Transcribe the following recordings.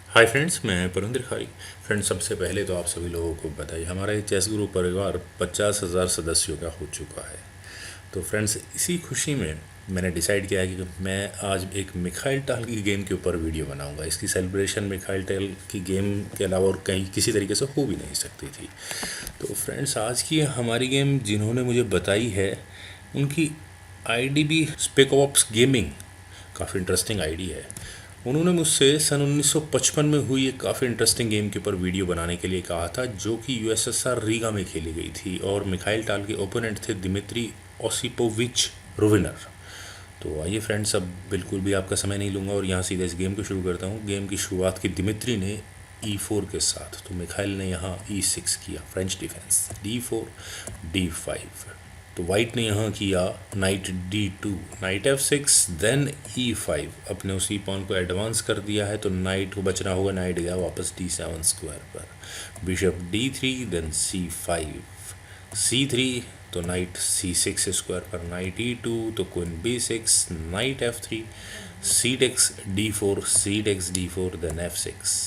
Hi friends, मैं पुरंदर खारी। Friends, सबसे पहले तो आप सभी लोगों को बताइए, हमारा ये चेस ग्रुप परिवार 50,000 सदस्यों का हो चुका है। तो फ्रेंड्स, इसी खुशी में मैंने डिसाइड किया है कि मैं आज एक मिखाइल टाल की गेम के ऊपर वीडियो बनाऊंगा। इसकी सेलिब्रेशन मिखाइल टाल की गेम के अलावा और कहीं किसी तरीके से हो भी नहीं सकती थी। तो फ्रेंड्स, आज की हमारी गेम जिन्होंने मुझे बताई है, उनकी आईडी भी स्पेक ऑप्स गेमिंग, काफ़ी इंटरेस्टिंग आईडी है। उन्होंने मुझसे सन 1955 में हुई एक काफ़ी इंटरेस्टिंग गेम के ऊपर वीडियो बनाने के लिए कहा था, जो कि यूएसएसआर रीगा में खेली गई थी और मिखाइल टाल के ओपोनेंट थे दिमित्री ओसिपोविच रुविनर। तो आइए फ्रेंड्स, अब बिल्कुल भी आपका समय नहीं लूँगा और यहाँ सीधे इस गेम को शुरू करता हूँ। गेम की शुरुआत की दिमित्री ने E4 के साथ, तो मिखाइल ने यहाँ E6 किया, फ्रेंच डिफेंस, D4 D5। तो वाइट ने यहाँ किया night D2, night F6, then E5। अपने उसी पॉन को एडवांस कर दिया है, तो नाइट को बचना होगा, नाइट गया वापस D7 स्क्वायर पर। Bishop D3, then C5, C3, तो नाइट C6 स्क्वायर पर, नाइट E2, तो क्वीन B6, नाइट F3, सी टेक्स D4, सी टेक्स D4, देन F6।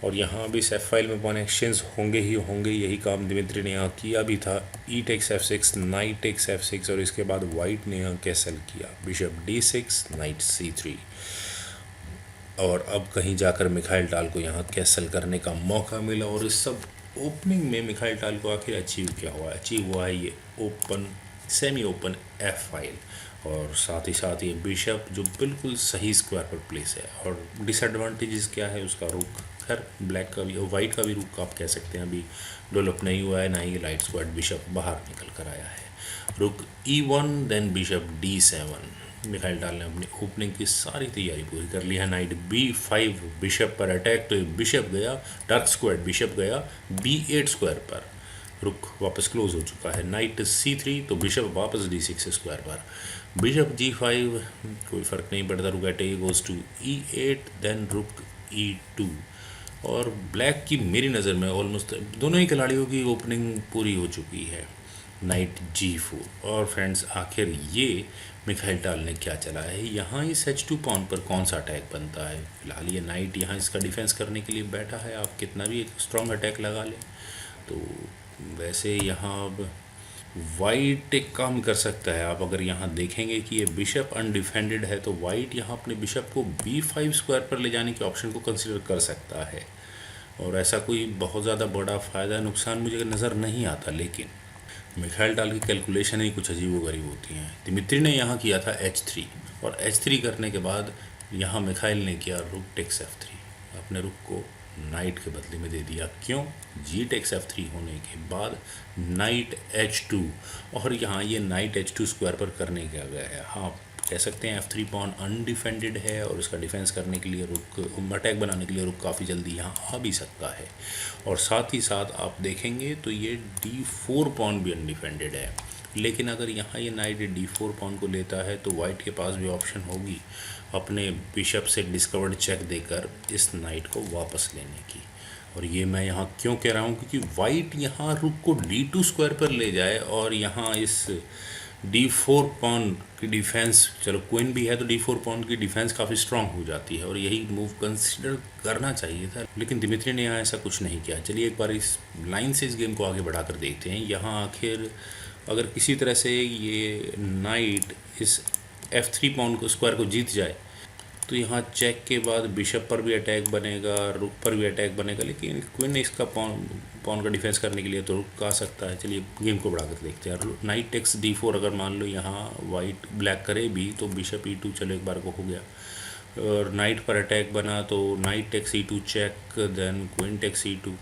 और यहाँ भी सेफ फाइल में पॉन एक्सचेंज होंगे ही होंगे, यही काम दिमित्री ने यहाँ किया भी था। ई takes F6, knight takes F6, और इसके बाद वाइट ने यहाँ कैसल किया, बिशप D6, नाइट C3। और अब कहीं जाकर मिखाइल टाल को यहाँ कैसल करने का मौका मिला, और इस सब ओपनिंग में मिखाइल टाल को आखिर अचीव क्या हुआ? अचीव हुआ है ये open, semi open F file, और साथ ही साथ ये बिशप जो बिल्कुल सही स्क्वायर पर प्लेस है। और डिसएडवांटेजेस क्या है उसका? रुक, खैर ब्लैक का भी और वाइट का भी रुक आप कह सकते हैं अभी डेवलप नहीं हुआ है, ना ही लाइट स्क्वाड बिशप बाहर निकल कर आया है। रुक E1, then bishop D7। Mikhail टाल ने अपनी ओपनिंग की सारी तैयारी पूरी कर ली है। नाइट B5, बिशप पर अटैक, तो बिशप गया, डार्क स्क्वाड बिशप गया B8 स्क्वायर पर, रुक वापस क्लोज हो चुका है। नाइट C3, तो बिशप वापस D6 स्क्वायर पर, बिशप G5, कोई फ़र्क नहीं पड़ता, rook at A goes to E8, then rook E2। और ब्लैक की मेरी नज़र में ऑलमोस्ट दोनों ही खिलाड़ियों की ओपनिंग पूरी हो चुकी है। Night G4। और फ्रेंड्स, आखिर ये मिखाइल टाल ने क्या चला है यहाँ? इस H2 पॉन पर कौन सा अटैक बनता है? फिलहाल ये नाइट यहाँ इसका डिफेंस करने के लिए बैठा है, आप कितना भी एक स्ट्रॉन्ग अटैक लगा लें। तो वैसे यहाँ अब वाइट एक काम कर सकता है। आप अगर यहाँ देखेंगे कि ये बिशप अनडिफेंडेड है, तो वाइट यहाँ अपने बिशप को B5 स्क्वायर पर ले जाने के ऑप्शन को कंसिडर कर सकता है, और ऐसा कोई बहुत ज़्यादा बड़ा फ़ायदा नुकसान मुझे नज़र नहीं आता। लेकिन मिखाइल टाल की कैलकुलेशन ही कुछ अजीबोगरीब होती हैं। दिमित्री ने यहाँ किया था H3, और H3 करने के बाद यहाँ मिखाइल ने किया रुक टेक्स F3, अपने रुक को नाइट के बदले में दे दिया। क्यों? जी टेक्स F3 होने के बाद नाइट H2, और यहाँ ये नाइट H2 स्क्वायर पर करने क्या गया है? हाँ, कह सकते हैं F3 पॉन अनडिफेंडेड है, और इसका डिफेंस करने के लिए रुक, अटैक बनाने के लिए रुक काफ़ी जल्दी यहाँ आ भी सकता है। और साथ ही साथ आप देखेंगे तो ये D4 पॉन भी अनडिफेंडेड है। लेकिन अगर यहाँ ये नाइट D4 पॉन को लेता है, तो वाइट के पास भी ऑप्शन होगी अपने बिशप से डिस्कवर्ड चेक देकर इस नाइट को वापस लेने की। और ये मैं यहाँ क्यों कह रहा हूँ? क्योंकि वाइट यहाँ रुक को D2 स्क्वायर पर ले जाए, और यहाँ इस D4 पॉन की डिफेंस, चलो क्वीन भी है तो D4 पॉन की डिफेंस काफ़ी स्ट्रांग हो जाती है, और यही मूव कंसिडर करना चाहिए था। लेकिन दिमित्री ने यहाँ ऐसा कुछ नहीं किया। चलिए एक बार इस लाइन से इस गेम को आगे बढ़ाकर देखते हैं। यहाँ आखिर अगर किसी तरह से ये नाइट इस F3 पॉन को स्क्वायर को जीत जाए, तो यहाँ चेक के बाद बिशप पर भी अटैक बनेगा, रुक पर भी अटैक बनेगा। लेकिन क्वीन ने इसका पॉन का डिफेंस करने के लिए तो रुक आ सकता है। चलिए गेम को बढ़ाकर देखते हैं। नाइट टेक्स D4, अगर मान लो यहाँ वाइट ब्लैक करे भी, तो बिशप E2, चलो एक बार को हो गया, और नाइट पर अटैक बना, तो knight takes E2 check, then queen takes E2।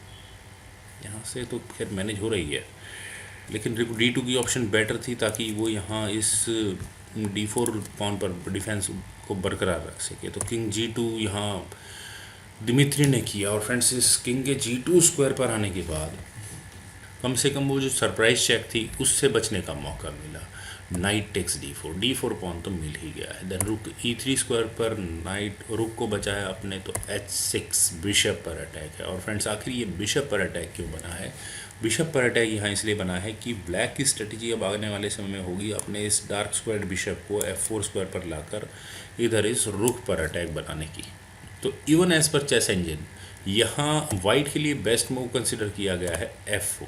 यहाँ से तो खैर मैनेज हो रही है, लेकिन D2 की ऑप्शन बेटर थी, ताकि वो यहाँ इस D4 पॉन पर डिफेंस को बरकरार रख सके। तो किंग G2 यहाँ दिमित्री ने किया, और फ्रेंड्स इस किंग के G2 स्क्वायर पर आने के बाद कम से कम वो जो सरप्राइज चेक थी उससे बचने का मौका मिला। नाइट टेक्स D4 पॉन तो मिल ही गया है। देन रुक E3 स्क्वायर पर नाइट रुक को बचाया अपने, तो H6 बिशप पर अटैक है। और फ्रेंड्स, आखिर ये बिशप पर अटैक क्यों बना है? बिशप पर अटैक यहाँ इसलिए बना है कि ब्लैक की स्ट्रेटजी अब आने वाले समय में होगी अपने इस डार्क स्क्वायर बिशप को F4 स्क्वायर पर लाकर इधर इस रुख पर अटैक बनाने की। तो even as per chess engine यहाँ वाइट के लिए बेस्ट मूव कंसिडर किया गया है F4,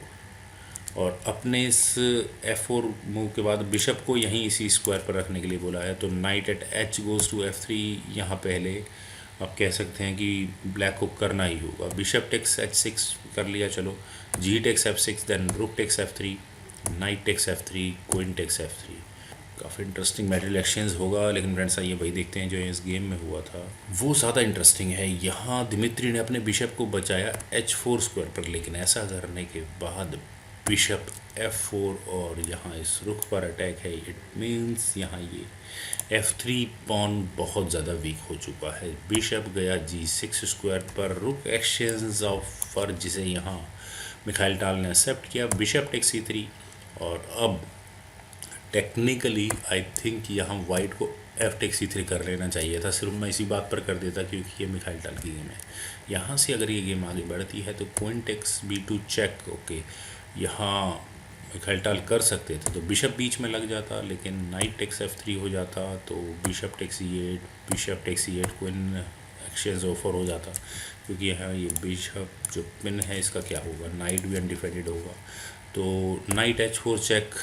और अपने इस F4 मूव के बाद बिशप को यहीं इसी स्क्वायर पर रखने के लिए बोला है। तो knight at H goes to F3, यहाँ पहले आप कह सकते हैं कि ब्लैक को करना ही होगा। बिशप टेक्स H6 कर लिया, चलो G takes F6, then rook takes F3, knight takes F3, queen takes F3। काफ़ी इंटरेस्टिंग मैटेरियल एक्सचेंज होगा, लेकिन फ्रेंड्स आइए वही देखते हैं जो इस गेम में हुआ था वो ज़्यादा इंटरेस्टिंग है। यहाँ दिमित्री ने अपने बिशप को बचाया H4 स्क्वायर पर, लेकिन ऐसा करने के बाद बिशप F4 और यहाँ इस रुख पर अटैक है। इट मीन्स यहाँ ये F3 पॉन बहुत ज़्यादा वीक हो चुका है। बिशप गया G6 स्क्वायर पर, रुक एक्सचेंज ऑफर जिसे यहाँ मिखाइल टाल ने एक्सेप्ट किया। बिशप टेक्स C3, और अब टेक्निकली आई थिंक यहाँ वाइट को F टेक्स C3 कर लेना चाहिए था। सिर्फ मैं इसी बात पर कर देता क्योंकि ये मिखाइल टाल की गेम है। यहाँ से अगर ये गेम आगे बढ़ती है तो queen takes B2 check, okay यहाँ मिखाइल टाल कर सकते थे तो बिशप बीच में लग जाता, लेकिन नाइट टेक्स F3 हो जाता तो bishop takes E8, bishop takes E8, queen exchange offer हो जाता, क्योंकि यहाँ ये बिशप जो पिन है इसका क्या होगा, नाइट भी अनडिफेंडेड होगा। तो नाइट H4 चेक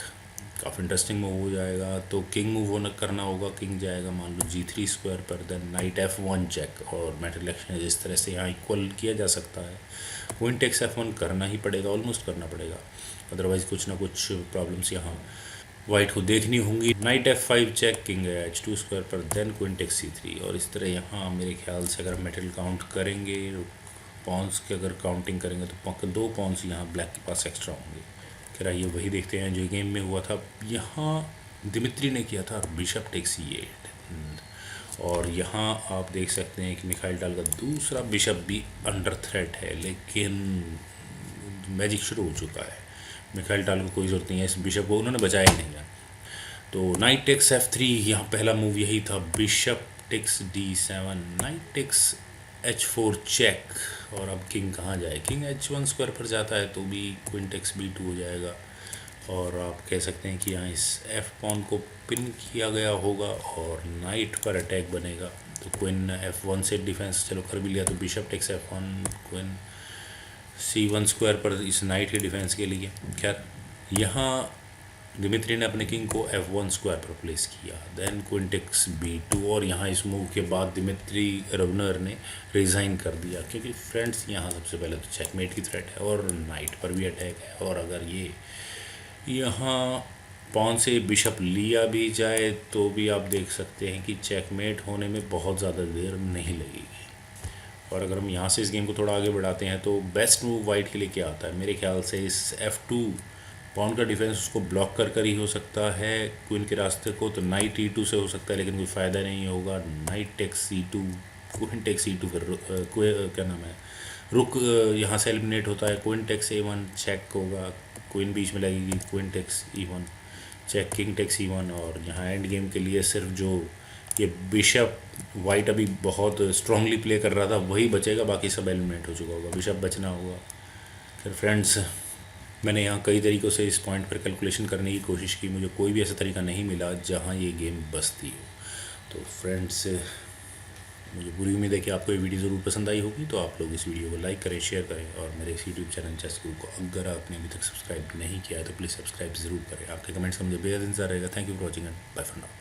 काफ़ी इंटरेस्टिंग मूव हो जाएगा। तो किंग मूव होना करना होगा, किंग जाएगा मान लो G3 स्क्वायर पर, देन नाइट F1 चेक, और मेटल एक्सचेंज इस तरह से यहाँ इक्वल किया जा सकता है। क्वीन टेक्स F1 करना ही पड़ेगा, ऑलमोस्ट करना पड़ेगा, अदरवाइज कुछ ना कुछ प्रॉब्लम्स यहाँ वाइट को देखनी होंगी। नाइट F5 चेक, किंग है H2 स्क्वायर पर, देन क्वीन टेक्स C3, और इस तरह यहाँ मेरे ख्याल से अगर मेटल काउंट करेंगे, पॉन्स की अगर काउंटिंग करेंगे तो 2 पॉन्स यहाँ ब्लैक के पास एक्स्ट्रा होंगे। फिर आइए वही देखते हैं जो गेम में हुआ था। यहाँ दिमित्री ने किया था बिशप टेक्स E8, और यहाँ आप देख सकते हैं कि मिखाइल टाल का दूसरा बिशप भी अंडर थ्रेट है, लेकिन मैजिक शुरू हो चुका है। मिखाइल टाल को कोई ज़रूरत नहीं है, इस बिशप को उन्होंने बचाया नहीं है। तो नाइट टेक्स F3, यहाँ पहला मूव यही था। Bishop takes D7, knight takes H4 check, और अब किंग कहाँ जाए, किंग H1 स्क्वायर पर जाता है तो भी क्वीन टेक्स B2 हो जाएगा, और आप कह सकते हैं कि यहाँ इस F पॉन को पिन किया गया होगा और नाइट पर अटैक बनेगा। तो क्वीन F1 से डिफेंस चलो कर भी लिया, तो bishop takes F1, queen C1 square पर इस नाइट के डिफेंस के लिए। खैर यहाँ दिमित्री ने अपने किंग को F1 स्क्वायर पर प्लेस किया, देन क्वीन टेक्स B2, और यहाँ इस मूव के बाद दिमित्री रवनर ने रिज़ाइन कर दिया, क्योंकि फ्रेंड्स यहाँ सबसे पहले तो चेकमेट की थ्रेट है और नाइट पर भी अटैक है, और अगर ये यहाँ पॉन से बिशप लिया भी जाए तो भी आप देख सकते हैं कि चेकमेट होने में बहुत ज़्यादा देर नहीं लगेगी। और अगर हम यहाँ से इस गेम को थोड़ा आगे बढ़ाते हैं तो बेस्ट मूव वाइट के लिए क्या आता है, मेरे ख्याल से इस F2 पॉन का डिफेंस उसको ब्लॉक कर ही हो सकता है क्वीन के रास्ते को, तो नाइट E2 से हो सकता है, लेकिन कोई फ़ायदा नहीं होगा। Knight takes C2, queen takes E2, फिर क्या नाम है, रुक यहाँ से एलिमिनेट होता है। क्वीन टेक्स A1 चेक होगा, क्वीन बीच में लगेगी, queen takes E1 check, king takes E1, और यहाँ एंड गेम के लिए सिर्फ जो ये बिशप वाइट अभी बहुत स्ट्रांगली प्ले कर रहा था वही बचेगा, बाकी सब एलिमिनेट हो चुका होगा, बिशप बचना होगा। फिर फ्रेंड्स मैंने यहाँ कई तरीक़ों से इस पॉइंट पर कैलकुलेशन करने की कोशिश की, मुझे कोई भी ऐसा तरीका नहीं मिला जहाँ ये गेम बचती हो। तो फ्रेंड्स मुझे पूरी उम्मीद है कि आपको ये वीडियो ज़रूर पसंद आई होगी, तो आप लोग इस वीडियो को लाइक करें, शेयर करें, और मेरे इस यूट्यूब चैनल चेस गुरु को अगर आपने अभी तक सब्सक्राइब नहीं किया है तो प्लीज़ सब्सक्राइब ज़रूर करें। आपके कमेंट्स का मुझे बेहद इंतजार रहेगा। Thank you for watching and bye for now.